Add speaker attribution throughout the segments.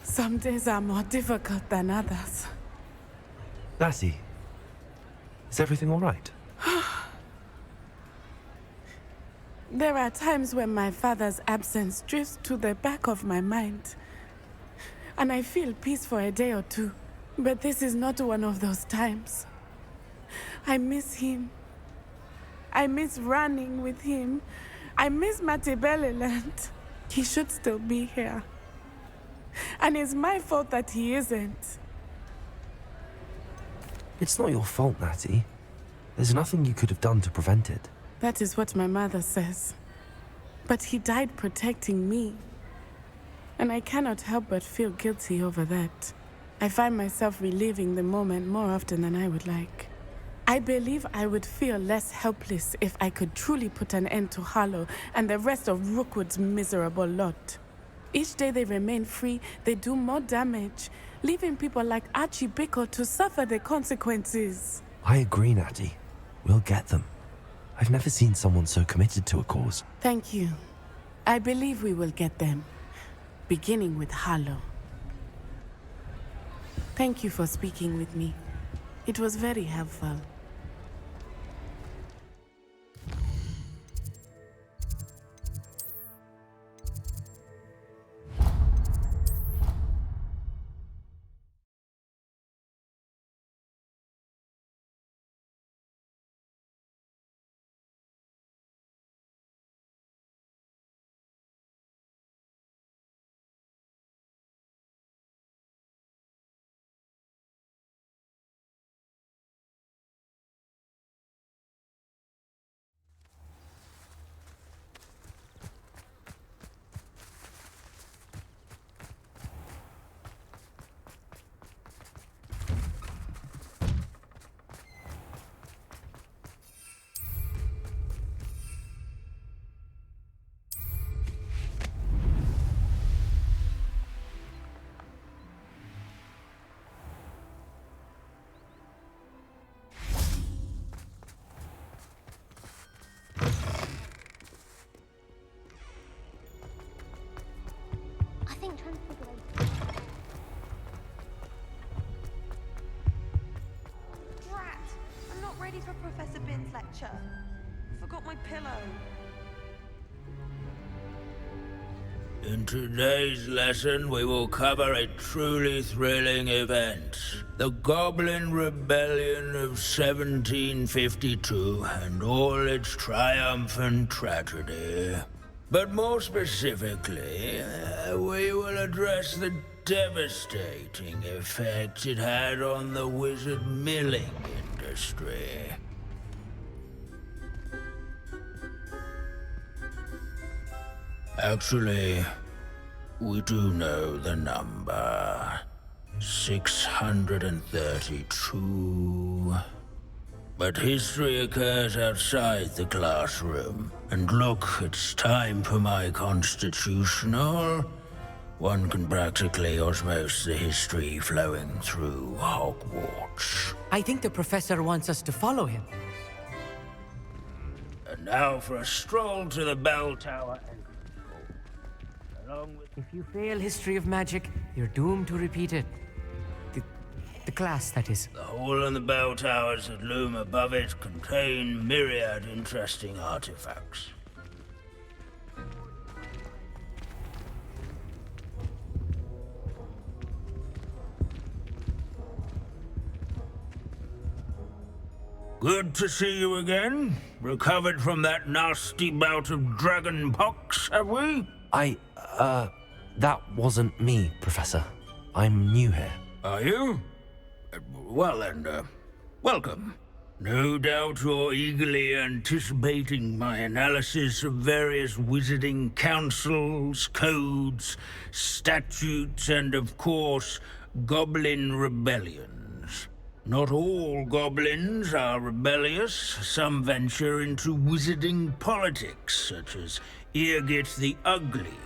Speaker 1: Some days are more difficult than others.
Speaker 2: Lassie, is everything all right?
Speaker 1: There are times when my father's absence drifts to the back of my mind, and I feel peace for a day or two. But this is not one of those times. I miss him. I miss running with him. I miss Matibeleland. He should still be here. And it's my fault that he isn't.
Speaker 2: It's not your fault, Natty. There's nothing you could have done to prevent it.
Speaker 1: That is what my mother says. But he died protecting me. And I cannot help but feel guilty over that. I find myself reliving the moment more often than I would like. I believe I would feel less helpless if I could truly put an end to Harlow and the rest of Rookwood's miserable lot. Each day they remain free, they do more damage, leaving people like Archie Bickle to suffer the consequences.
Speaker 2: I agree, Natty. We'll get them. I've never seen someone so committed to a cause.
Speaker 1: Thank you. I believe we will get them, beginning with Harlow. Thank you for speaking with me. It was very helpful.
Speaker 3: I think Transfiguration.
Speaker 4: Drat! I'm not ready for Professor Bin's lecture. I forgot my pillow.
Speaker 5: In today's lesson, we will cover a truly thrilling event. The Goblin Rebellion of 1752 and all its triumphant tragedy. But more specifically, we will address the devastating effect it had on the wizard milling industry. Actually, we do know the number. 632. But history occurs outside the classroom. And look, it's time for my constitutional. One can practically osmose the history flowing through Hogwarts.
Speaker 6: I think the professor wants us to follow him.
Speaker 5: And now for a stroll to the bell tower entrance hall. Along with...
Speaker 6: If you fail history of magic, you're doomed to repeat it. The class, that is.
Speaker 5: The hall and the bell towers that loom above it contain myriad interesting artifacts. Good to see you again. Recovered from that nasty bout of dragon pox, have we?
Speaker 2: That wasn't me, Professor. I'm new here.
Speaker 5: Are you? Well then, welcome. No doubt you're eagerly anticipating my analysis of various wizarding councils, codes, statutes, and of course, goblin rebellions. Not all goblins are rebellious. Some venture into wizarding politics, such as Irgit the Ugly.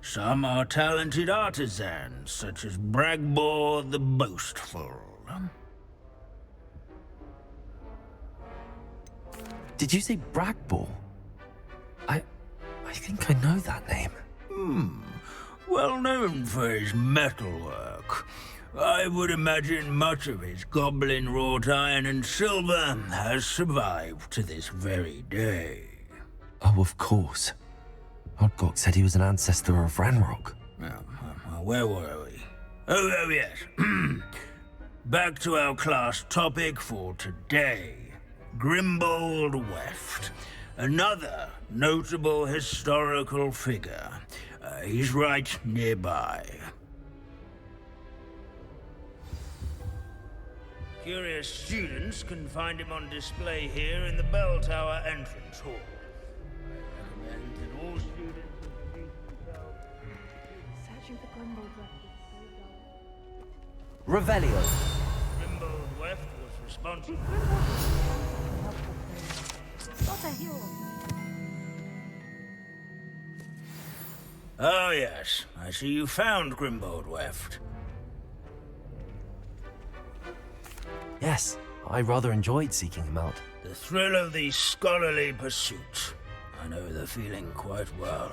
Speaker 5: Some are talented artisans, such as Bragbor the Boastful.
Speaker 2: Did you say Bragbor? think I know that name.
Speaker 5: Well known for his metalwork. I would imagine much of his goblin-wrought iron and silver has survived to this very day.
Speaker 2: Oh, of course. Odgok said he was an ancestor of Ranrock.
Speaker 5: Where were we? Oh, yes. Back to our class topic for today. Grimbold Weft. Another notable historical figure. He's right nearby. Curious students can find him on display here in the Bell Tower entrance hall. I recommend that all students introduce themselves.
Speaker 3: Searching for Grimbold Weft is so dull.
Speaker 6: Revelio.
Speaker 5: Grimbold Weft was responsible.
Speaker 3: What a hero!
Speaker 5: Oh yes, I see you found Grimbold Weft.
Speaker 2: Yes, I rather enjoyed seeking him out.
Speaker 5: The thrill of the scholarly pursuit. I know the feeling quite well.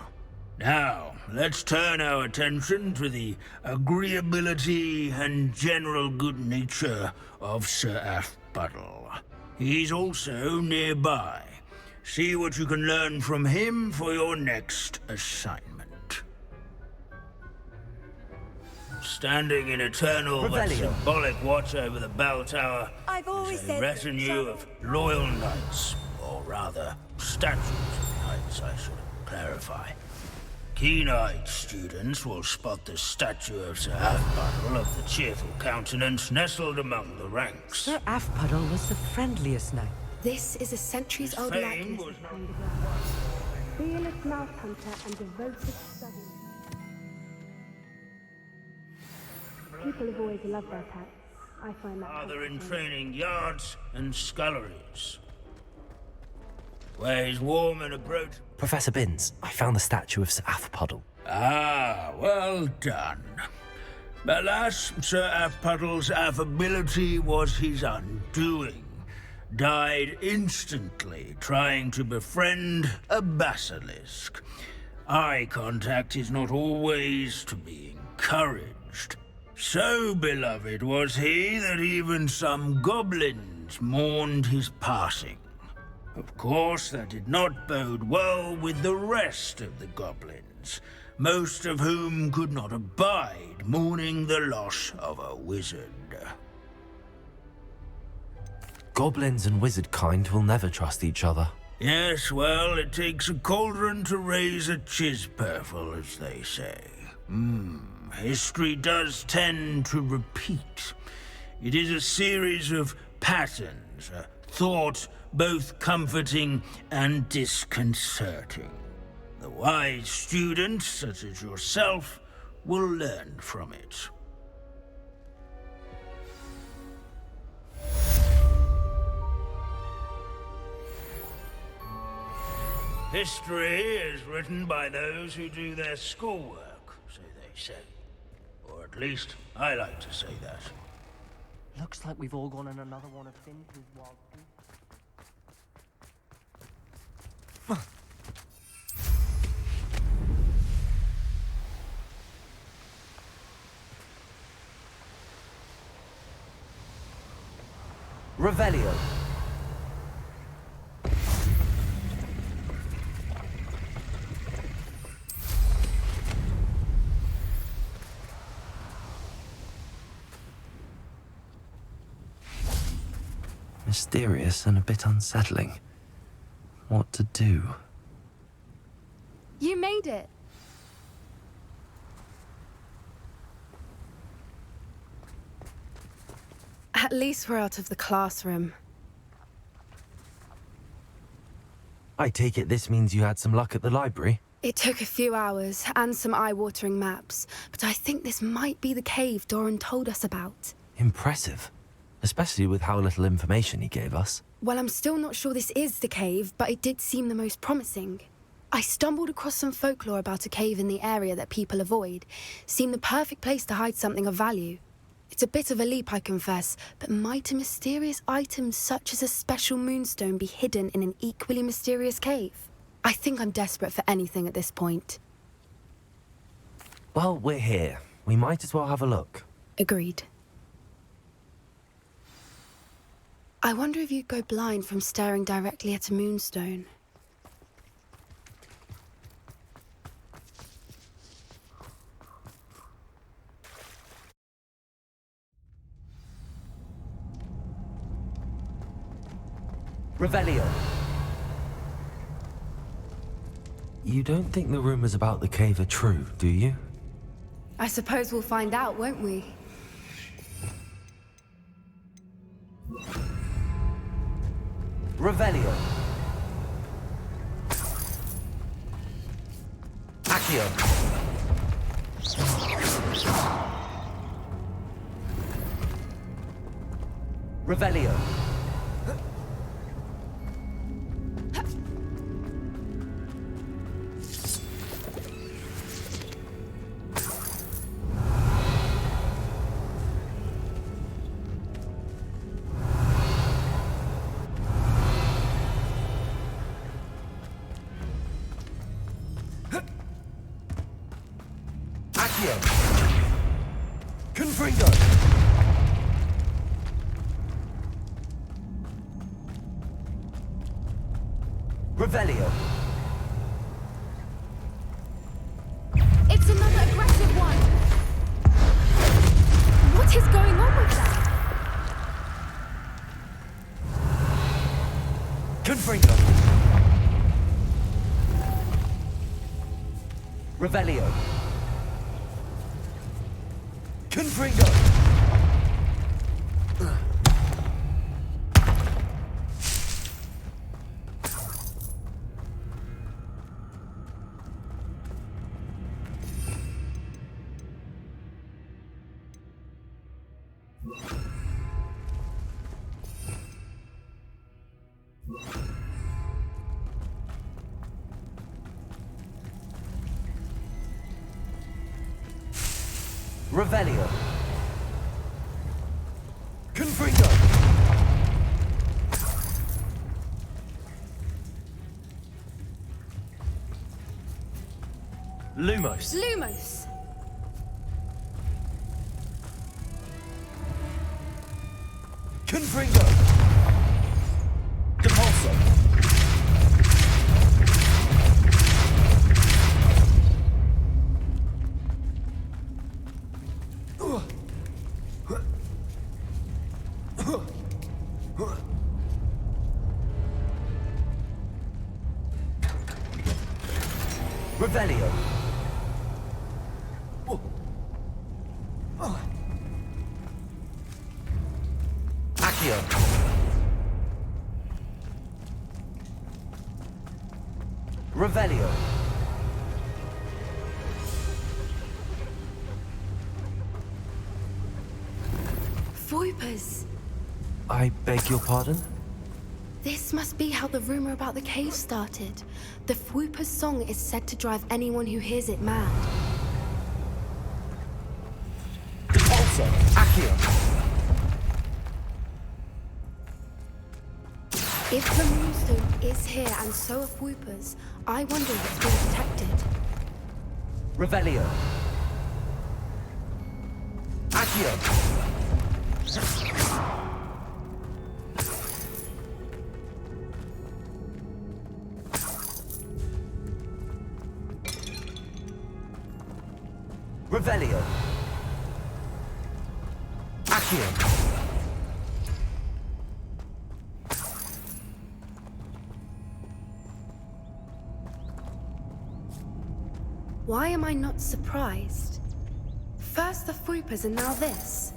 Speaker 5: Now, let's turn our attention to the agreeability and general good nature of Sir Athbuddle. He's also nearby. See what you can learn from him for your next assignment. Standing in eternal but
Speaker 6: Revelio.
Speaker 5: symbolic watch over the bell tower
Speaker 4: I've always
Speaker 5: is a
Speaker 4: said
Speaker 5: retinue of loyal knights, or rather, statues of knights, I should clarify. Keen-eyed students will spot the statue of Sir Athbuddle of the cheerful countenance nestled among the ranks.
Speaker 6: Sir Athbuddle was the friendliest knight.
Speaker 7: This is a centuries-old
Speaker 5: Fame
Speaker 7: likeness.
Speaker 5: was
Speaker 3: Fearless mouse hunter and devoted study. People have always loved their pets. I find that
Speaker 5: father in
Speaker 3: comforting.
Speaker 5: training yards and sculleries, where his warm and approach.
Speaker 2: Professor Binns, I found the statue of Sir Athpuddle.
Speaker 5: Ah, well done. Alas, Sir Athpuddle's affability was his undoing. Died instantly trying to befriend a basilisk. Eye contact is not always to be encouraged. So beloved was he that even some goblins mourned his passing. Of course, that did not bode well with the rest of the goblins, most of whom could not abide mourning the loss of a wizard.
Speaker 2: Goblins and wizard kind will never trust each other.
Speaker 5: Yes, well, it takes a cauldron to raise a chisperful, as they say. History does tend to repeat. It is a series of patterns, a thought both comforting and disconcerting. The wise student, such as yourself, will learn from it. History is written by those who do their schoolwork, so they say. Or at least, I like to say that.
Speaker 6: Looks like we've all gone on another one of Finch's wild goose. Revelio.
Speaker 2: Mysterious and a bit unsettling. What to do?
Speaker 7: You made it. At least we're out of the classroom.
Speaker 2: I take it this means you had some luck at the library?
Speaker 7: It took a few hours and some eye-watering maps, but I think this might be the cave Doran told us about.
Speaker 2: Impressive. Especially with how little information he gave us.
Speaker 7: Well, I'm still not sure this is the cave, but it did seem the most promising. I stumbled across some folklore about a cave in the area that people avoid. Seemed the perfect place to hide something of value. It's a bit of a leap, I confess, but might a mysterious item such as a special moonstone be hidden in an equally mysterious cave? I think I'm desperate for anything at this point.
Speaker 2: Well, we're here. We might as well have a look.
Speaker 7: Agreed. I wonder if you'd go blind from staring directly at a moonstone.
Speaker 2: Revelio. You don't think the rumors about the cave are true, do you?
Speaker 7: I suppose we'll find out, won't we?
Speaker 2: Revelio. Accio. Revelio. Accio. Confringo. Revelio.
Speaker 7: It's another aggressive one! What is going on with that?
Speaker 2: Confringo. Revelio. Confringo. Revelio. Confringo. Lumos.
Speaker 7: Lumos!
Speaker 2: Confringo. Depulso. Revelio. Accio. Revelio.
Speaker 7: Voipers!
Speaker 2: I beg your pardon?
Speaker 7: This must be how the rumor about the cave started. The Fwooper's song is said to drive anyone who hears it mad.
Speaker 2: Depulso. Accio.
Speaker 7: If the moonstone is here and so are Fwoopers, I wonder if it's being protected.
Speaker 2: Revelio. Accio. Revelio. Accio.
Speaker 7: Why am I not surprised? First the Fwoopers and now this.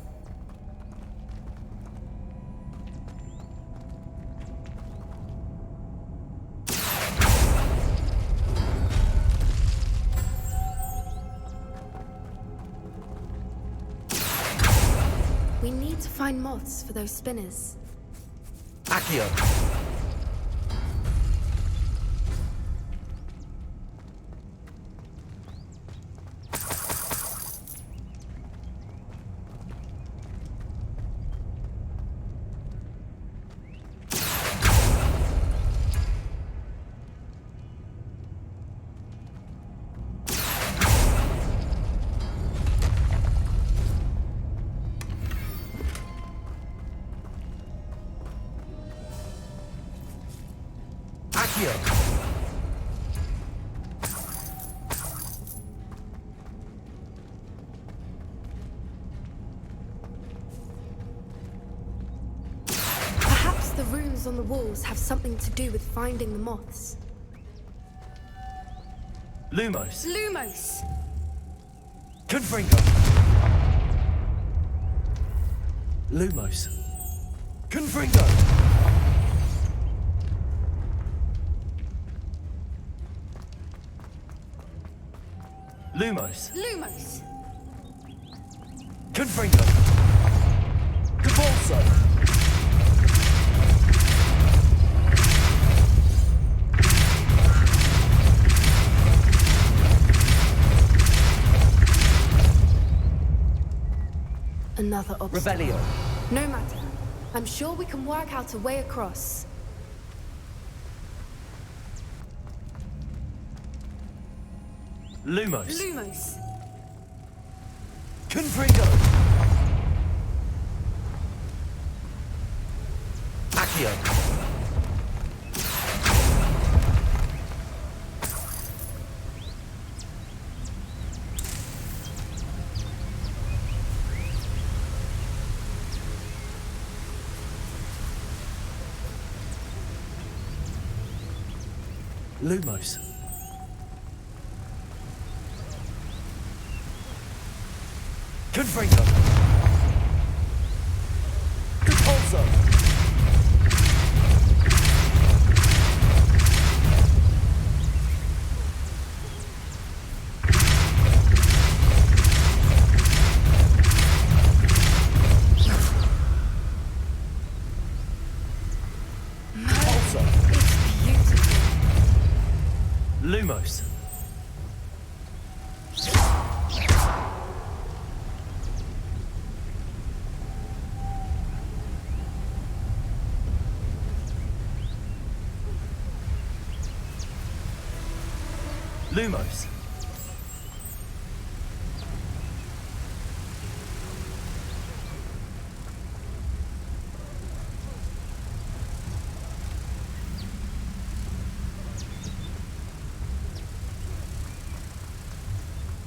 Speaker 7: We need to find moths for those spinners.
Speaker 2: Accio. Accio.
Speaker 7: Perhaps the runes on the walls have something to do with finding the moths.
Speaker 2: Lumos.
Speaker 7: Lumos!
Speaker 2: Confringo. Lumos. Confringo. Lumos.
Speaker 7: Lumos!
Speaker 2: Confringo. Cabalso.
Speaker 7: Another obstacle.
Speaker 2: Revelio.
Speaker 7: No matter. I'm sure we can work out a way across.
Speaker 2: Lumos.
Speaker 7: Lumos!
Speaker 2: Confringo. Accio. Lumos. Confringo. Capolzo. Capolzo.
Speaker 7: It's beautiful.
Speaker 2: Lumos. Lumos.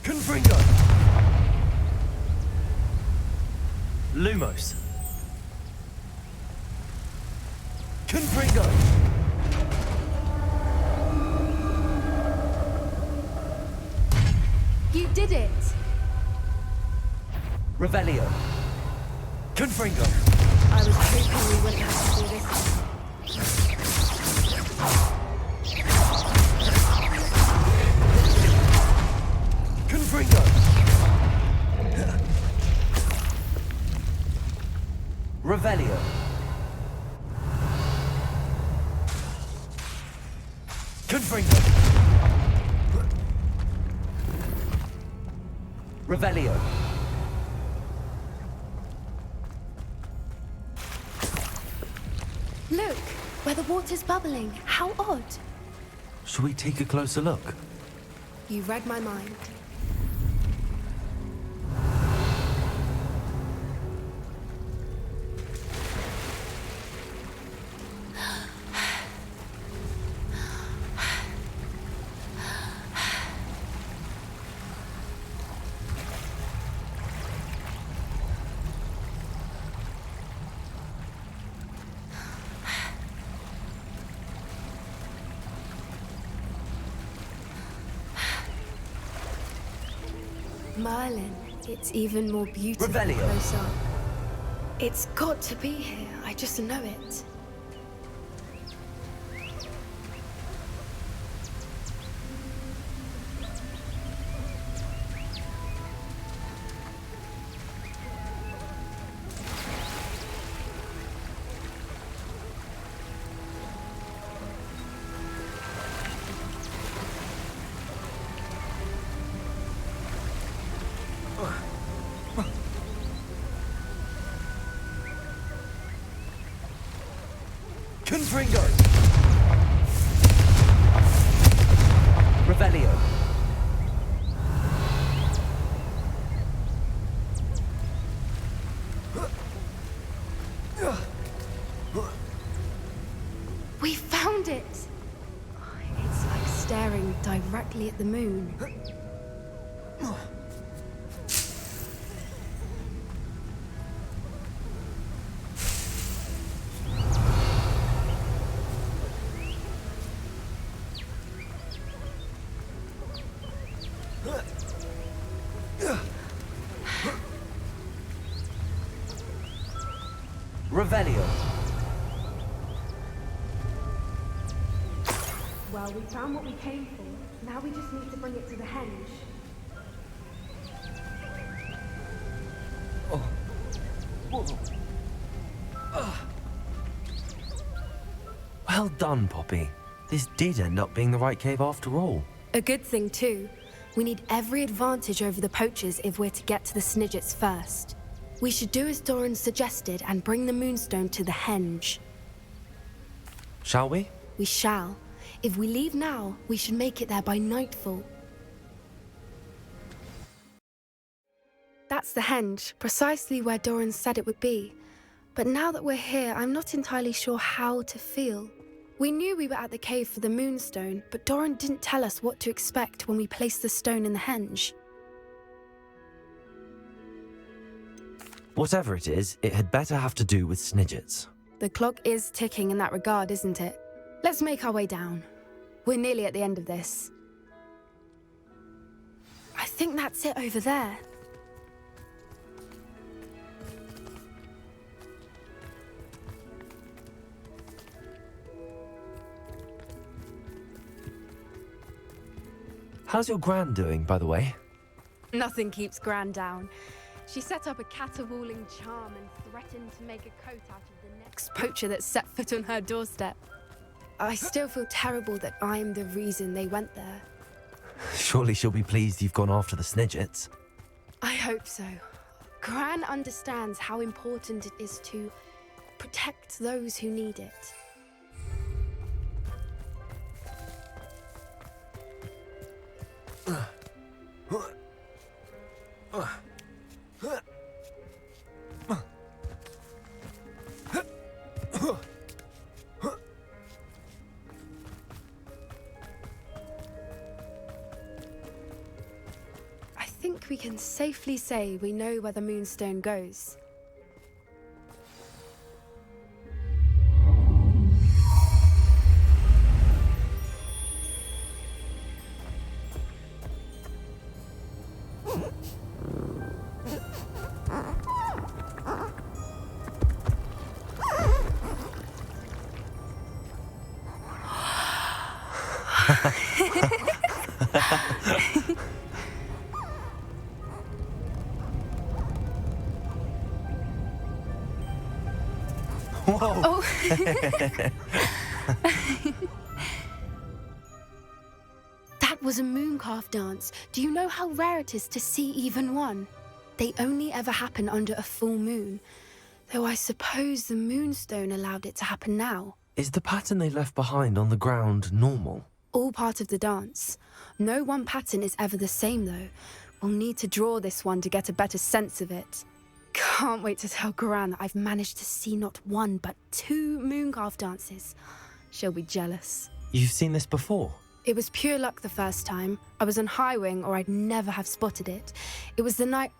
Speaker 2: Confringo. Lumos. Confringo.
Speaker 7: You did it!
Speaker 2: Revelio. Confringo.
Speaker 7: I was hoping we wouldn't have to do this.
Speaker 2: Confringo. Revelio. Confringo. Revelio.
Speaker 7: Look, where the water's bubbling. How odd.
Speaker 2: Shall we take a closer look?
Speaker 7: You read my mind. Merlin, it's even more beautiful
Speaker 2: Revelio.
Speaker 7: close up. It's got to be here. I just know it.
Speaker 2: Confringo. Revelio.
Speaker 7: We found it! staring directly at the moon.
Speaker 2: Revelio.
Speaker 3: Well, we found what we came for. Now we just need to bring it to the henge.
Speaker 2: Well done, Poppy. This did end up being the right cave after all.
Speaker 7: A good thing, too. We need every advantage over the poachers if we're to get to the Snidgets first. We should do as Doran suggested and bring the moonstone to the henge.
Speaker 2: Shall we?
Speaker 7: We shall. If we leave now, we should make it there by nightfall. That's the henge, precisely where Doran said it would be. But now that we're here, I'm not entirely sure how to feel. We knew we were at the cave for the moonstone, but Doran didn't tell us what to expect when we placed the stone in the henge.
Speaker 2: Whatever it is, it had better have to do with Snidgets.
Speaker 7: The clock is ticking in that regard, isn't it? Let's make our way down. We're nearly at the end of this. I think that's it over there.
Speaker 2: How's your gran doing, by the way?
Speaker 7: Nothing keeps Gran down. She set up a caterwauling charm and threatened to make a coat out of the next poacher that set foot on her doorstep. I still feel terrible that I'm the reason they went there.
Speaker 2: Surely she'll be pleased you've gone after the Snidgets.
Speaker 7: I hope so. Gran understands how important it is to protect those who need it. I think we can safely say we know where the moonstone goes.
Speaker 2: Whoa!
Speaker 7: Oh. That was a mooncalf dance. Do you know how rare it is to see even one? They only ever happen under a full moon. Though I suppose the moonstone allowed it to happen now.
Speaker 2: Is the pattern they left behind on the ground normal?
Speaker 7: All part of the dance. No one pattern is ever the same, though. We'll need to draw this one to get a better sense of it. Can't wait to tell Gran that I've managed to see not one, but 2 mooncalf dances. She'll be jealous.
Speaker 2: You've seen this before?
Speaker 7: It was pure luck the first time. I was on Highwing, or I'd never have spotted it. It was the night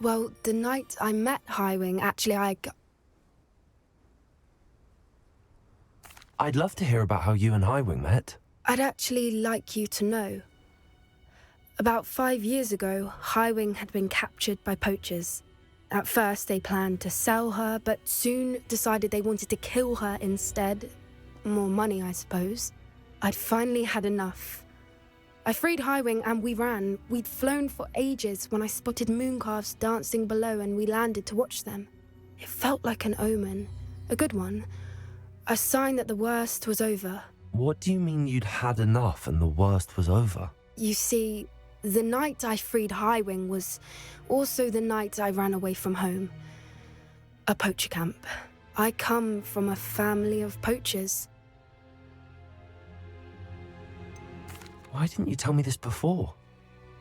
Speaker 7: Well, the night I met Highwing, actually,
Speaker 2: I'd love to hear about how you and Highwing met.
Speaker 7: I'd actually like you to know. About 5 years ago, Highwing had been captured by poachers. At first, they planned to sell her, but soon decided they wanted to kill her instead. More money, I suppose. I'd finally had enough. I freed Highwing and we ran. We'd flown for ages when I spotted mooncalves dancing below and we landed to watch them. It felt like an omen. A good one. A sign that the worst was over.
Speaker 2: What do you mean you'd had enough and the worst was over?
Speaker 7: You see, the night I freed Highwing was also the night I ran away from home. A poacher camp. I come from a family of poachers.
Speaker 2: Why didn't you tell me this before?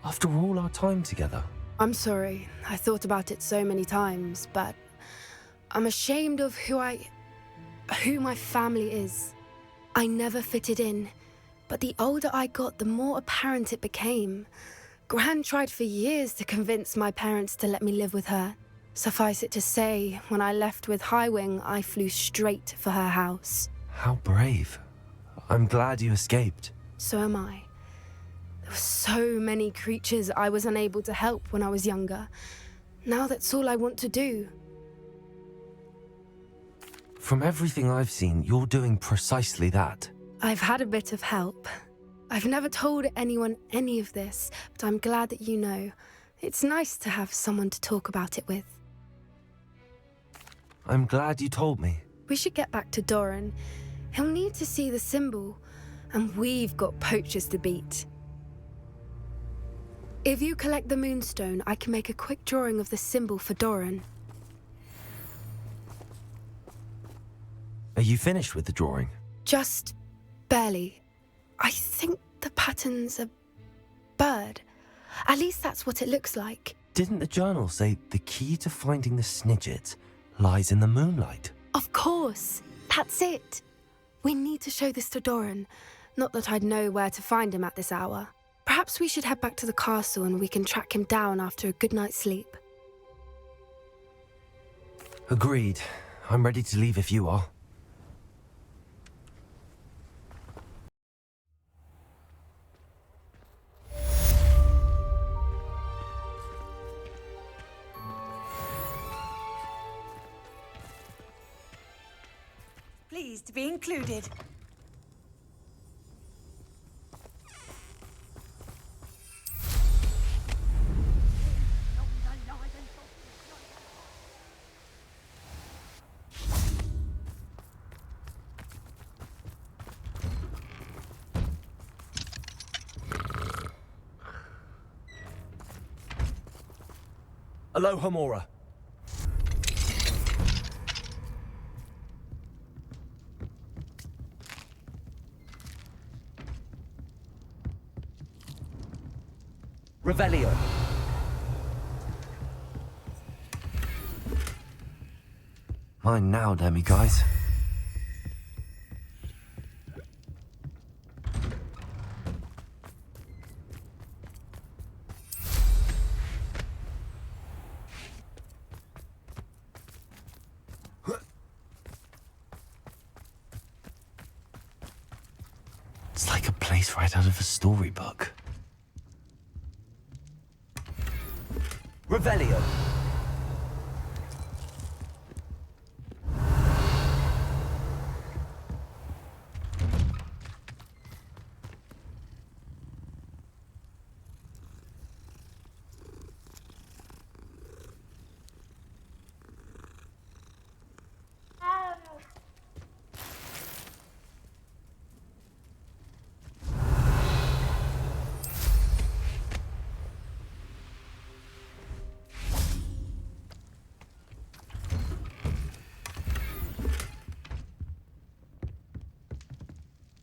Speaker 2: After all our time together.
Speaker 7: I'm sorry. I thought about it so many times, but I'm ashamed of who my family is. I never fitted in, but the older I got, the more apparent it became. Gran tried for years to convince my parents to let me live with her. Suffice it to say, when I left with Highwing, I flew straight for her house.
Speaker 2: How brave. I'm glad you escaped.
Speaker 7: So am I. There were so many creatures I was unable to help when I was younger. Now that's all I want to do.
Speaker 2: From everything I've seen, you're doing precisely that.
Speaker 7: I've had a bit of help. I've never told anyone any of this, but I'm glad that you know. It's nice to have someone to talk about it with.
Speaker 2: I'm glad you told me.
Speaker 7: We should get back to Doran. He'll need to see the symbol, and we've got poachers to beat. If you collect the moonstone, I can make a quick drawing of the symbol for Doran.
Speaker 2: Are you finished with the drawing?
Speaker 7: Just barely. I think the pattern's a bird. At least that's what it looks like.
Speaker 2: Didn't the journal say the key to finding the Snidget lies in the moonlight?
Speaker 7: Of course. That's it. We need to show this to Doran. Not that I'd know where to find him at this hour. Perhaps we should head back to the castle and we can track him down after a good night's sleep.
Speaker 2: Agreed. I'm ready to leave if you are.
Speaker 8: Pleased to be included.
Speaker 2: Aloha, Mora. Revelio. Mine now, Demi guys. It's like a place right out of a storybook. Revelio.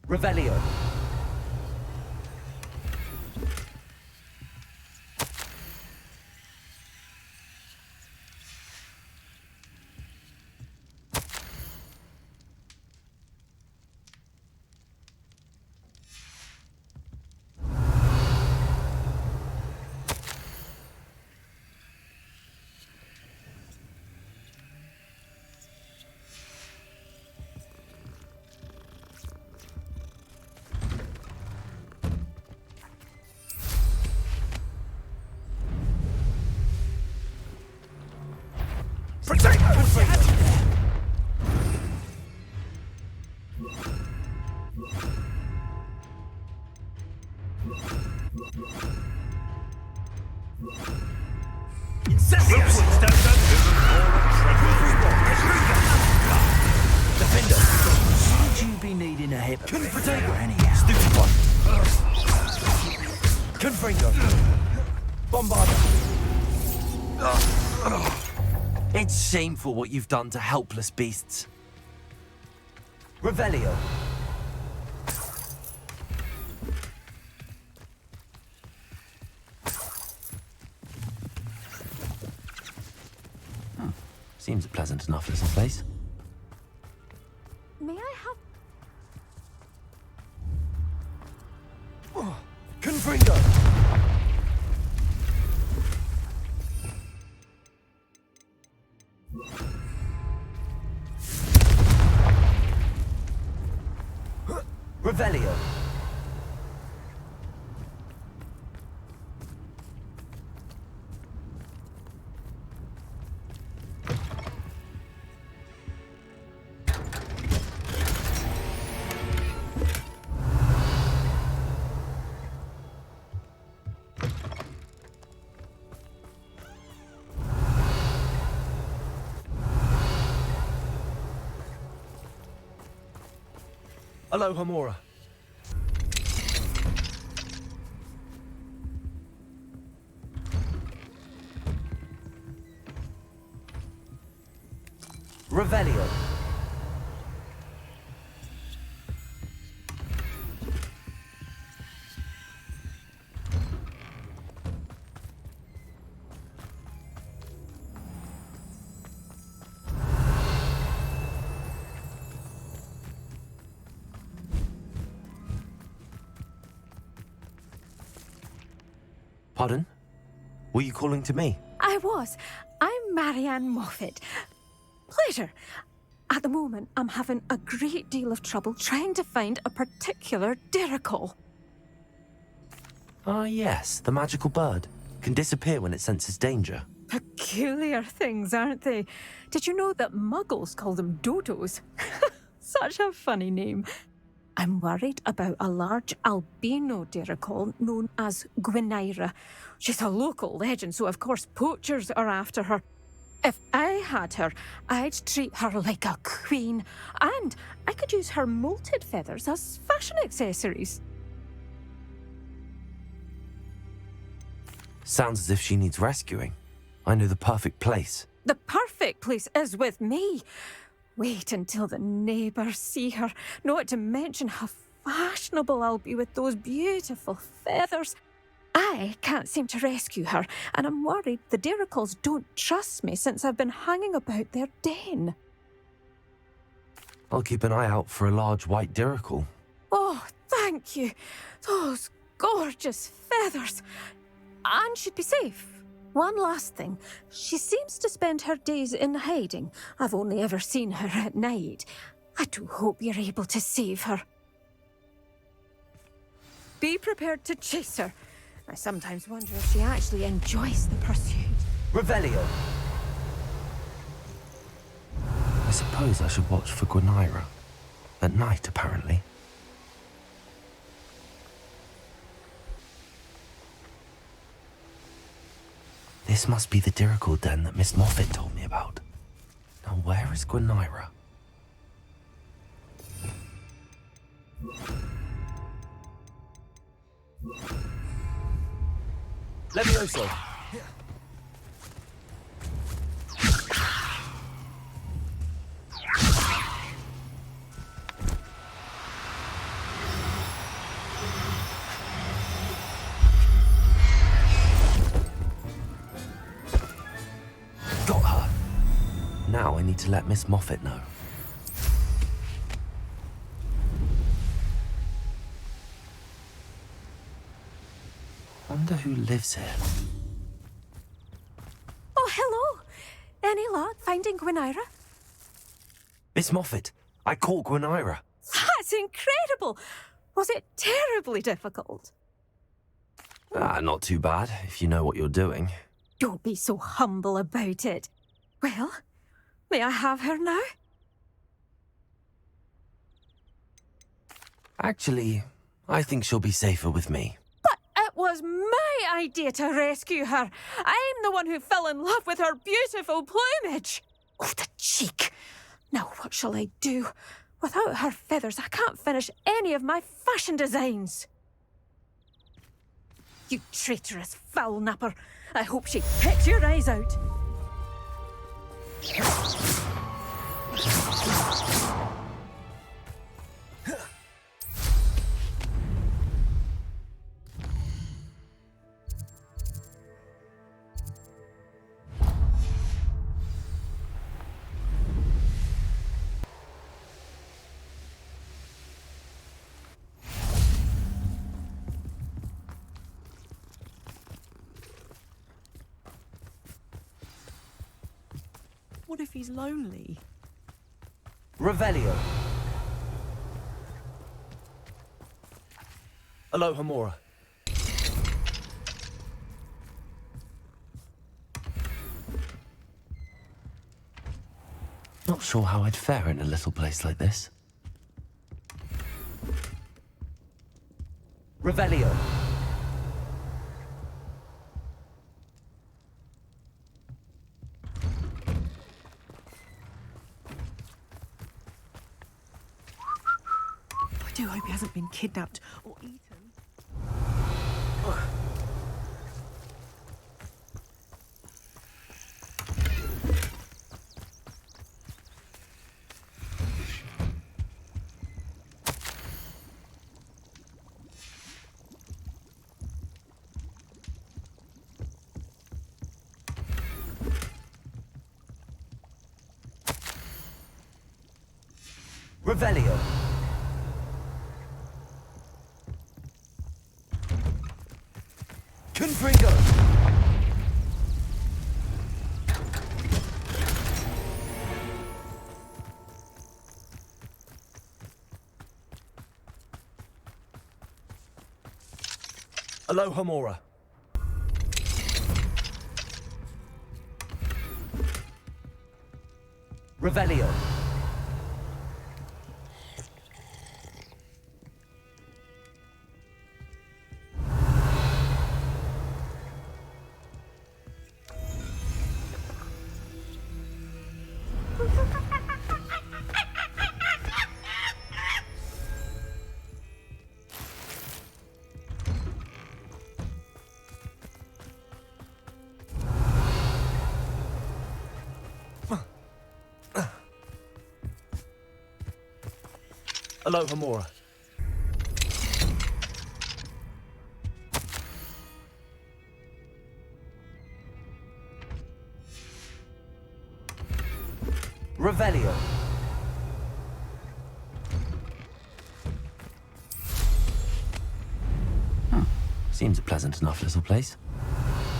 Speaker 2: Revelio. Protect us!
Speaker 5: Defender! Should you be needing a hip protector anyhow?
Speaker 2: Stupid one. Confringo. Bombarder. It's shameful what you've done to helpless beasts. Revelio. Seems a pleasant enough little place.
Speaker 3: May I have...
Speaker 2: Confringo! Revelio! Aloha Mora. Revelio. Pardon? Were you calling to me?
Speaker 3: I was. I'm Marianne Moffat. Pleasure. At the moment, I'm having a great deal of trouble trying to find a particular Diricol.
Speaker 2: Ah, yes, the magical bird. Can disappear when it senses danger.
Speaker 3: Peculiar things, aren't they? Did you know that muggles call them dodos? Such a funny name. I'm worried about a large albino Diricol known as Gwynaira. She's a local legend, so of course poachers are after her. If I had her, I'd treat her like a queen, and I could use her molted feathers as fashion accessories.
Speaker 2: Sounds as if she needs rescuing. I know the perfect place.
Speaker 3: The perfect place is with me. Wait until the neighbours see her, not to mention how fashionable I'll be with those beautiful feathers. I can't seem to rescue her, and I'm worried the Diricols don't trust me since I've been hanging about their den.
Speaker 2: I'll keep an eye out for a large white Diricol.
Speaker 3: Oh, thank you. Those gorgeous feathers. And she'd be safe. One last thing. She seems to spend her days in hiding. I've only ever seen her at night. I do hope you're able to save her. Be prepared to chase her. I sometimes wonder if she actually enjoys the pursuit.
Speaker 2: Revelio! I suppose I should watch for Gwynaira. At night, apparently. This must be the Diricol den that Miss Moffat told me about. Now where is Gwynaira? Levioso! Got her. Now I need to let Miss Moffat know. Wonder who lives here.
Speaker 3: Oh, hello. Any luck finding Gwynaira?
Speaker 2: Miss Moffat, I caught Gwynaira.
Speaker 3: That's incredible. Was it terribly difficult?
Speaker 2: Not too bad, if you know what you're doing.
Speaker 3: Don't be so humble about it. Well, may I have her now?
Speaker 2: Actually, I think she'll be safer with me.
Speaker 3: But it was my idea to rescue her. I'm the one who fell in love with her beautiful plumage. Oh, the cheek. Now what shall I do? Without her feathers, I can't finish any of my fashion designs. You traitorous foul napper. I hope she pecks your eyes out.
Speaker 8: What if he's lonely?
Speaker 2: Revelio. Alohomora. Not sure how I'd fare in a little place like this. Revelio.
Speaker 8: I do hope he hasn't been kidnapped or eaten.
Speaker 2: Revelio. Confringo. Alohomora. Revelio. Alohomora. Revelio. Seems a pleasant enough little place.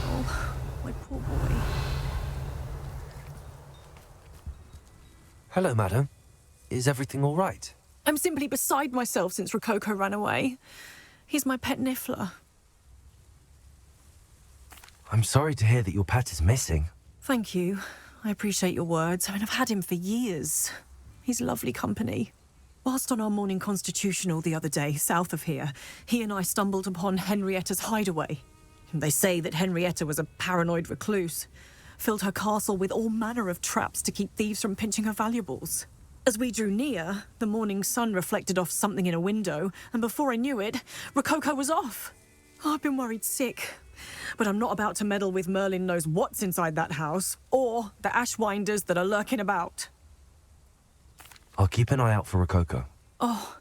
Speaker 8: Oh, my poor boy.
Speaker 2: Hello, madam. Is everything all right?
Speaker 8: I'm simply beside myself since Rococo ran away. He's my pet Niffler.
Speaker 2: I'm sorry to hear that your pet is missing.
Speaker 8: Thank you. I appreciate your words. I mean, I've had him for years. He's lovely company. Whilst on our morning constitutional the other day, south of here, he and I stumbled upon Henrietta's hideaway. They say that Henrietta was a paranoid recluse, filled her castle with all manner of traps to keep thieves from pinching her valuables. As we drew near, the morning sun reflected off something in a window, and before I knew it, Rococo was off. I've been worried sick. But I'm not about to meddle with Merlin knows what's inside that house, or the ashwinders that are lurking about.
Speaker 2: I'll keep an eye out for Rococo.
Speaker 8: Oh,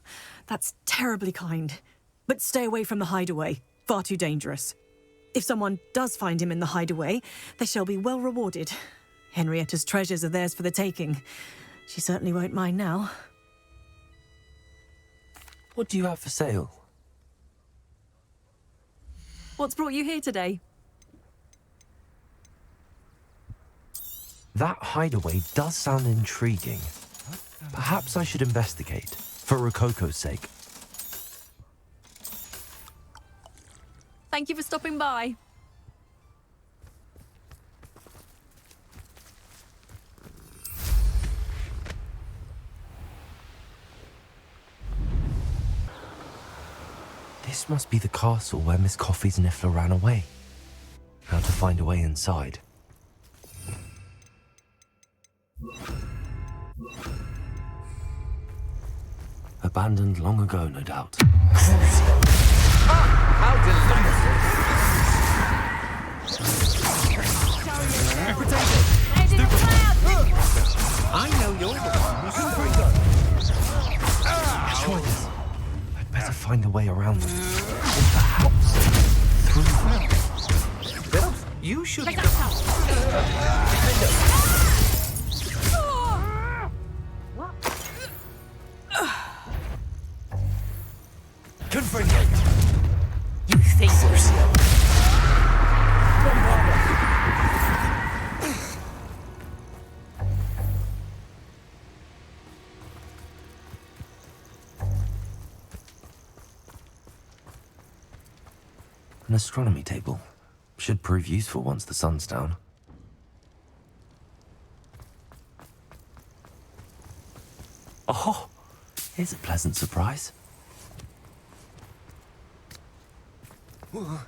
Speaker 8: that's terribly kind. But stay away from the hideaway. Far too dangerous. If someone does find him in the hideaway, they shall be well rewarded. Henrietta's treasures are theirs for the taking. She certainly won't mind now.
Speaker 2: What do you have for sale?
Speaker 8: What's brought you here today?
Speaker 2: That hideaway does sound intriguing. Perhaps I should investigate, for Rococo's sake.
Speaker 8: Thank you for stopping by.
Speaker 2: This must be the castle where Miss Coffee's Niffler ran away. How to find a way inside. Abandoned long ago, no doubt.
Speaker 6: How I know you're the one
Speaker 2: Ashwinders! I'd better find a way around them. Or perhaps through them.
Speaker 6: Well, you should go.
Speaker 2: Confringo!
Speaker 8: You think
Speaker 2: An astronomy table. Should prove useful once the sun's down. Oh, here's a pleasant surprise. I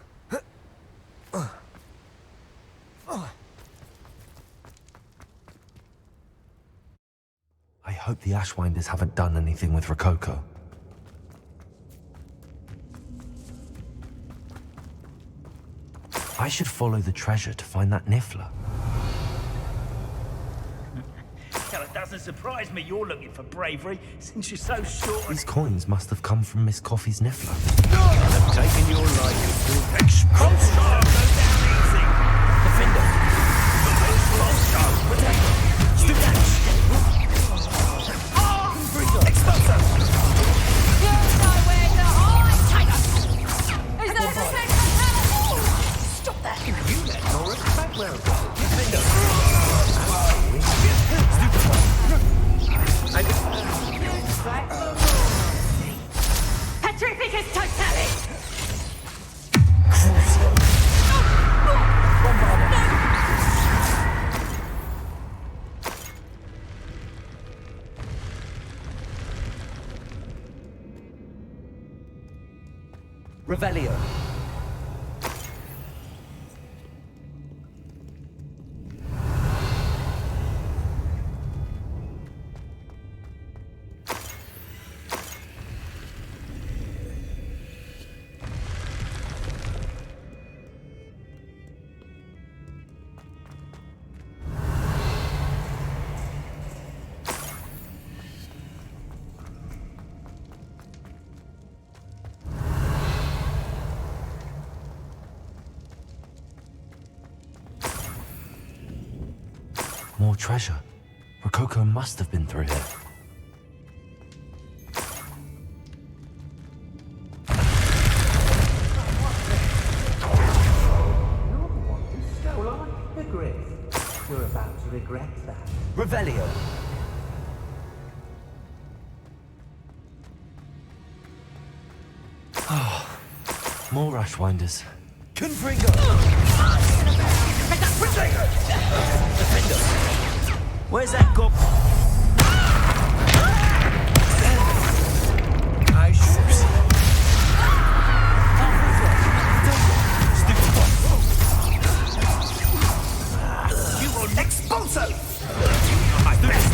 Speaker 2: hope the Ashwinders haven't done anything with Rococo. I should follow the treasure to find that Niffler.
Speaker 9: Well, it doesn't surprise me you're looking for bravery, since you're so short.
Speaker 2: These coins must have come from Miss Coffee's Niffler.
Speaker 9: I've taken your life to expulsion. Go down easy. Defender. Expulsion. Protect. Do that. Expulsion.
Speaker 3: You know where to hide, Tiger! Is that a
Speaker 9: Stop that. You let Nora back where Defender.
Speaker 3: Petrificus totalis!
Speaker 6: Revelio.
Speaker 2: More treasure. Rococo must have been through here.
Speaker 9: Stole our hippogriff. You're about to regret that.
Speaker 6: Revelio.
Speaker 2: More Ashwinders.
Speaker 6: Confringo. Defender.
Speaker 9: Where's that gob? I shoot. You will expulso! My best.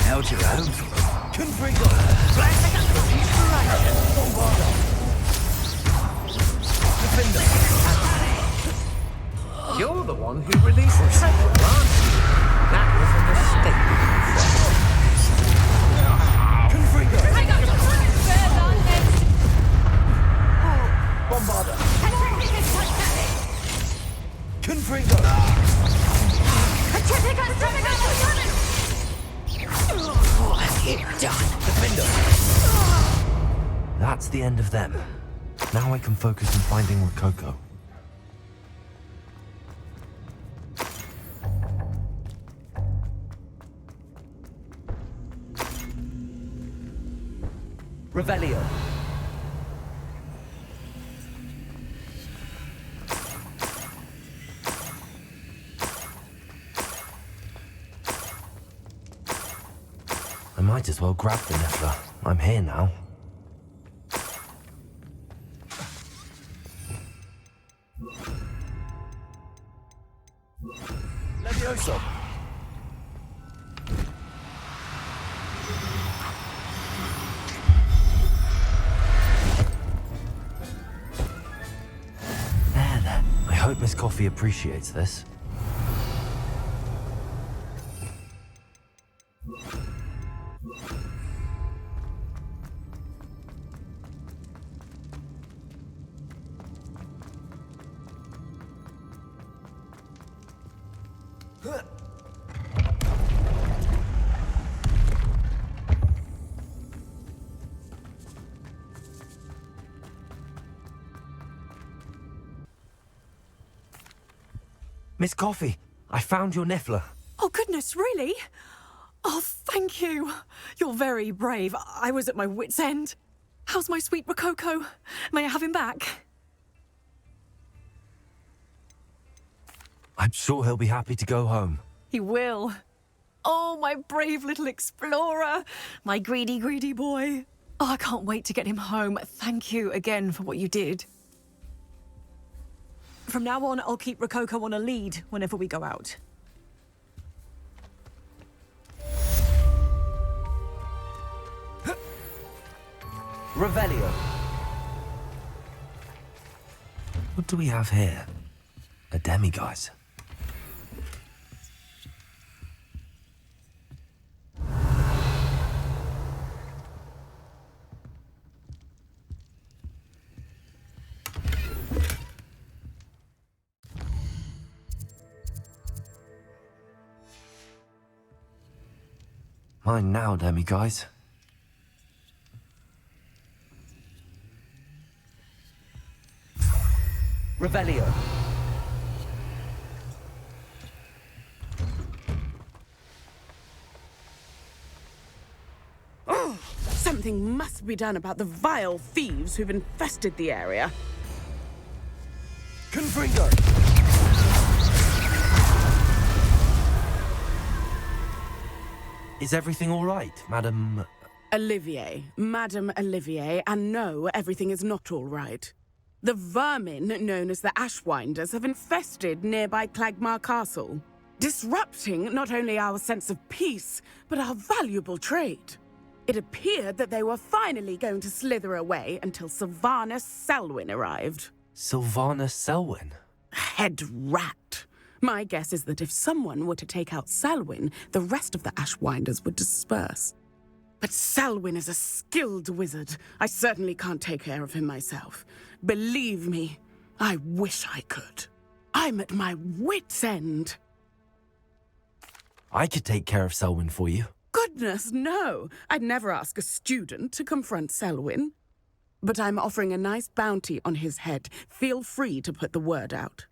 Speaker 9: Held your own.
Speaker 6: Confringo. Defender.
Speaker 9: You're the one who released the treasure, aren't you? That was a mistake.
Speaker 6: Confringo.
Speaker 9: Bombarder.
Speaker 6: Confringo.
Speaker 3: What have you done?
Speaker 6: Defender.
Speaker 2: That's the end of them. Now I can focus on finding Rococo.
Speaker 6: Revelio.
Speaker 2: I might as well grab the Niffler. I'm here now.
Speaker 6: Levioso.
Speaker 2: There. I hope Miss Coffee appreciates this. Miss Coffee, I found your Niffler.
Speaker 8: Oh, goodness, really? Oh, thank you. You're very brave. I was at my wit's end. How's my sweet Rococo? May I have him back?
Speaker 2: I'm sure he'll be happy to go home.
Speaker 8: He will. Oh, my brave little explorer. My greedy, greedy boy. Oh, I can't wait to get him home. Thank you again for what you did. From now on, I'll keep Rococo on a lead whenever we go out.
Speaker 2: Revelio. What do we have here? A demiguise. Mine now, demiguise. Revelio.
Speaker 1: Oh, something must be done about the vile thieves who've infested the area.
Speaker 2: Confringo! Is everything all right, Madam...
Speaker 1: Olivier, Madame Olivier, and no, everything is not all right. The vermin known as the Ashwinders have infested nearby Clagmar Castle, disrupting not only our sense of peace, but our valuable trade. It appeared that they were finally going to slither away until Sylvanus Selwyn arrived.
Speaker 2: Sylvanus Selwyn?
Speaker 1: Head rat. My guess is that if someone were to take out Selwyn, the rest of the Ashwinders would disperse. But Selwyn is a skilled wizard. I certainly can't take care of him myself. Believe me, I wish I could. I'm at my wit's end.
Speaker 2: I could take care of Selwyn for you.
Speaker 1: Goodness, no. I'd never ask a student to confront Selwyn. But I'm offering a nice bounty on his head. Feel free to put the word out.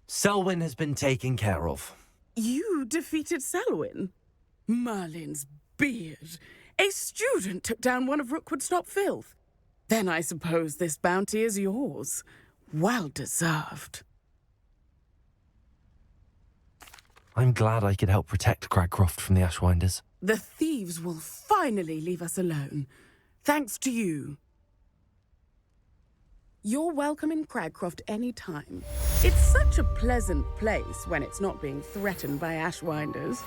Speaker 2: Selwyn has been taken care of.
Speaker 1: You defeated Selwyn? Merlin's beard. A student took down one of Rookwood's top filth. Then I suppose this bounty is yours. Well deserved.
Speaker 2: I'm glad I could help protect Cragcroft from the Ashwinders.
Speaker 1: The thieves will finally leave us alone. Thanks to you. You're welcome in Cragcroft any time. It's such a pleasant place when it's not being threatened by Ashwinders.